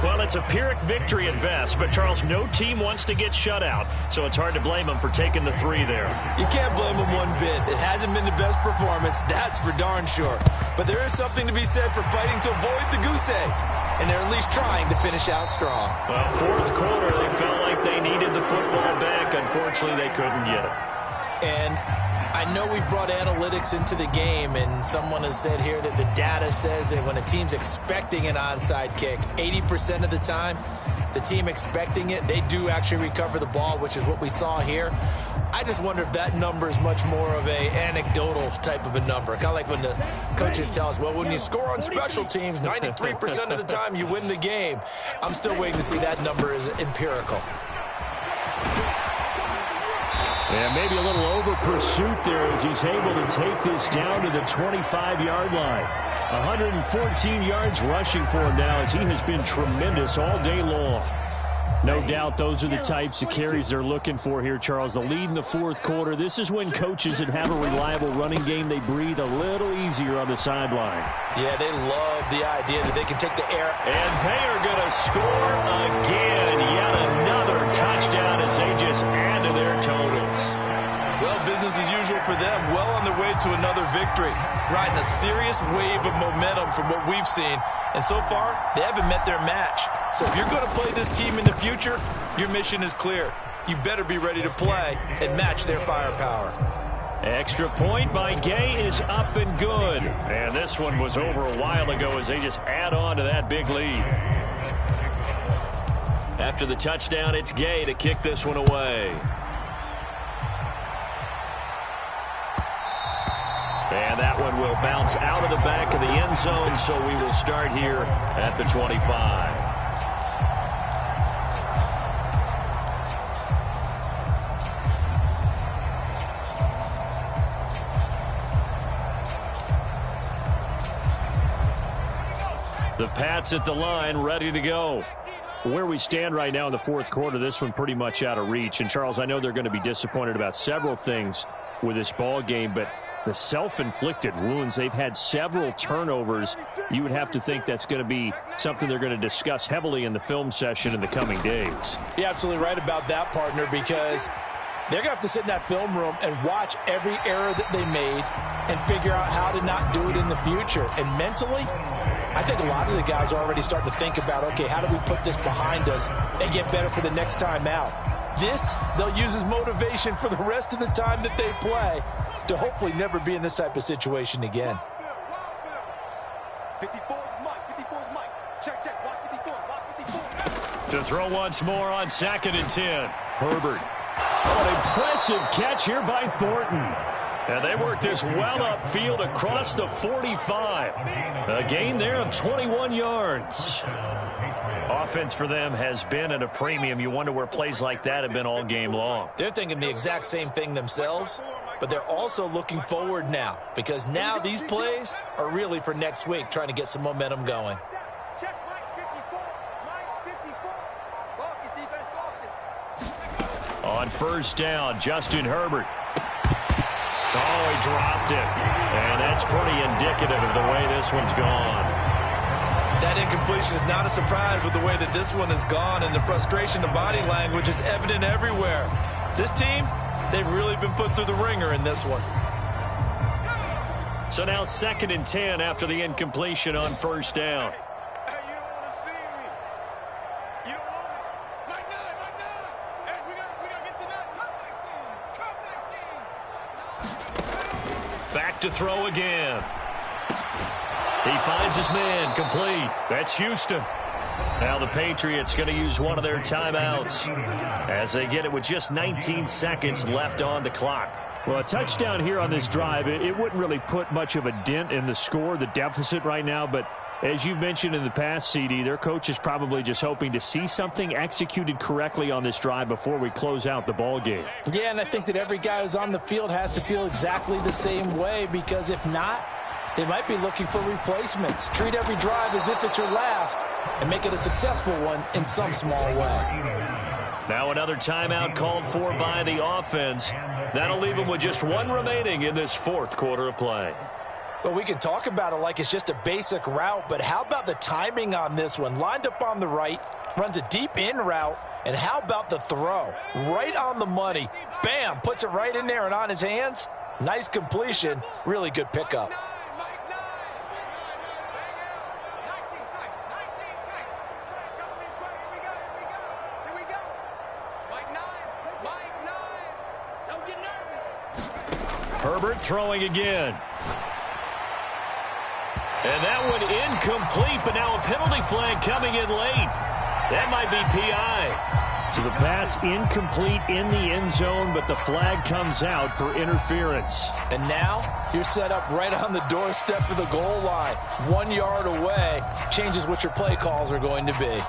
A: Well, it's a Pyrrhic victory at best, but, Charles, no team wants to get shut out, so it's hard to blame them for taking the 3 there.
B: You can't blame them one bit. It hasn't been the best performance, that's for darn sure. But there is something to be said for fighting to avoid the goose egg, and they're at least trying to finish out strong.
A: Well, fourth quarter, they felt like they needed the football back. Unfortunately, they couldn't get it.
B: And I know we brought analytics into the game, and someone has said here that the data says that when a team's expecting an onside kick, 80% of the time, the team expecting it, they do actually recover the ball, which is what we saw here. I just wonder if that number is much more of a anecdotal type of a number. Kind of like when the coaches tell us, well, when you score on special teams, 93% of the time you win the game. I'm still waiting to see that number is empirical.
C: Yeah, maybe a little over pursuit there as he's able to take this down to the 25-yard line. 114 yards rushing for him now as he has been tremendous all day long. No doubt those are the types of carries they're looking for here, Charles. The lead in the fourth quarter. This is when coaches that have a reliable running game, they breathe a little easier on the sideline.
B: Yeah, they love the idea that they can take the air.
A: And they are going to score again. Yet another touchdown as they just add to their totals.
B: Well, business as usual for them. Well on their way to another victory. Riding a serious wave of momentum from what we've seen. And so far, they haven't met their match. So if you're going to play this team in the future, your mission is clear. You better be ready to play and match their firepower.
A: Extra point by Gay is up and good. And this one was over a while ago as they just add on to that big lead. After the touchdown, it's Gay to kick this one away. And that one will bounce out of the back of the end zone, so we will start here at the 25. The Pats at the line, ready to go. Where we stand right now in the fourth quarter, this one pretty much out of reach. And, Charles, I know they're going to be disappointed about several things with this ball game, but the self-inflicted wounds, they've had several turnovers. You would have to think that's going to be something they're going to discuss heavily in the film session in the coming days.
B: You're absolutely right about that, partner, because they're going to have to sit in that film room and watch every error that they made and figure out how to not do it in the future. And mentally, I think a lot of the guys are already starting to think about, okay, how do we put this behind us and get better for the next time out? This, they'll use as motivation for the rest of the time that they play to hopefully never be in this type of situation again.
D: 54 is Mike. Check. Watch 54. Watch 54.
A: To throw once more on 2nd and 10. Herbert. Oh, an impressive catch here by Thornton. And they work this well upfield across the 45. A gain there of 21 yards. Offense for them has been at a premium. You wonder where plays like that have been all game long.
B: They're thinking the exact same thing themselves, but they're also looking forward now because now these plays are really for next week, trying to get some momentum going.
D: Check Mike 54. Mike 54. Go off this defense. Go off this.
A: On first down, Justin Herbert. Oh, he dropped it. And that's pretty indicative of the way this one's gone.
B: That incompletion is not a surprise with the way that this one has gone, and the frustration of body language is evident everywhere. This team, they've really been put through the ringer in this one.
A: So now 2nd and 10 after the incompletion on first down.
D: Hey, you don't want to see me. You don't want it. Mike 9. Hey, we got to get to that. Come 19.
A: Back to throw again. He finds his man, complete. That's Houston. Now the Patriots going to use one of their timeouts as they get it with just 19 seconds left on the clock.
C: Well, a touchdown here on this drive, it wouldn't really put much of a dent in the score, the deficit right now, but as you've mentioned in the past, CD, their coach is probably just hoping to see something executed correctly on this drive before we close out the ball game.
B: Yeah, and I think that every guy who's on the field has to feel exactly the same way, because if not, they might be looking for replacements. Treat every drive as if it's your last and make it a successful one in some small way.
A: Now another timeout called for by the offense. That'll leave them with just one remaining in this fourth quarter of play.
B: Well, we can talk about it like it's just a basic route, but how about the timing on this one? Lined up on the right, runs a deep in route, and how about the throw? Right on the money. Bam, puts it right in there and on his hands. Nice completion. Really good pickup.
A: Herbert throwing again. And that one incomplete, but now a penalty flag coming in late. That might be PI.
C: So the pass incomplete in the end zone, but the flag comes out for interference.
B: And now you're set up right on the doorstep of the goal line. 1 yard away. Changes what your play calls are going to be.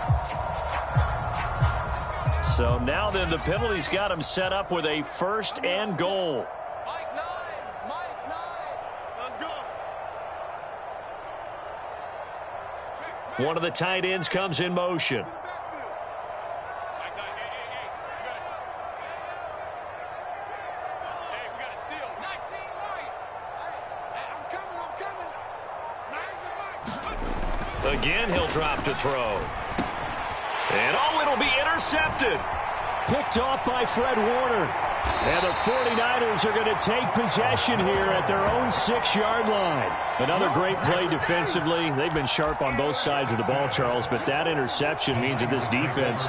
A: So now then the penalty's got him set up with a 1st and goal. One of the tight ends comes in motion. Again, he'll drop to throw. And oh, it'll be intercepted.
C: Picked off by Fred Warner. And the 49ers are going to take possession here at their own 6-yard line. Another great play defensively. They've been sharp on both sides of the ball, Charles, but that interception means that this defense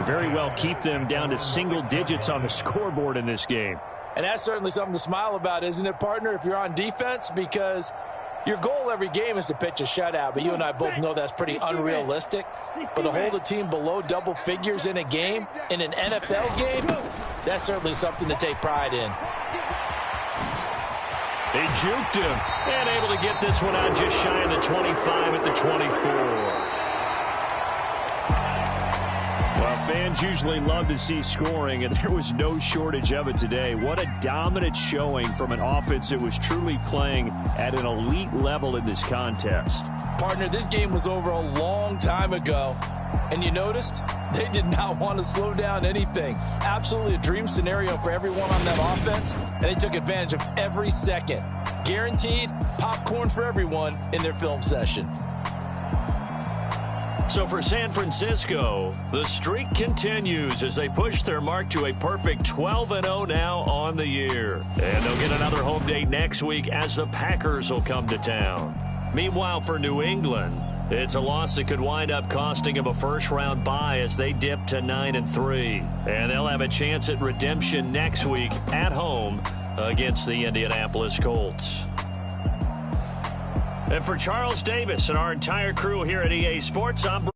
C: very well keep them down to single digits on the scoreboard in this game.
B: And that's certainly something to smile about, isn't it, partner, if you're on defense? Because your goal every game is to pitch a shutout, but you and I both know that's pretty unrealistic. But to hold a team below double figures in a game, in an NFL game, that's certainly something to take pride in.
A: They juked him and able to get this one out just shy of the 25 at the 24.
C: Well, fans usually love to see scoring, and there was no shortage of it today. What a dominant showing from an offense that was truly playing at an elite level in this contest.
B: Partner, this game was over a long time ago, and you noticed they did not want to slow down anything. Absolutely a dream scenario for everyone on that offense, and they took advantage of every second. Guaranteed popcorn for everyone in their film session.
A: So for San Francisco, the streak continues as they push their mark to a perfect 12-0 now on the year. And they'll get another home date next week as the Packers will come to town. Meanwhile, for New England, it's a loss that could wind up costing them a first-round bye as they dip to 9-3. And they'll have a chance at redemption next week at home against the Indianapolis Colts. And for Charles Davis and our entire crew here at EA Sports, I'm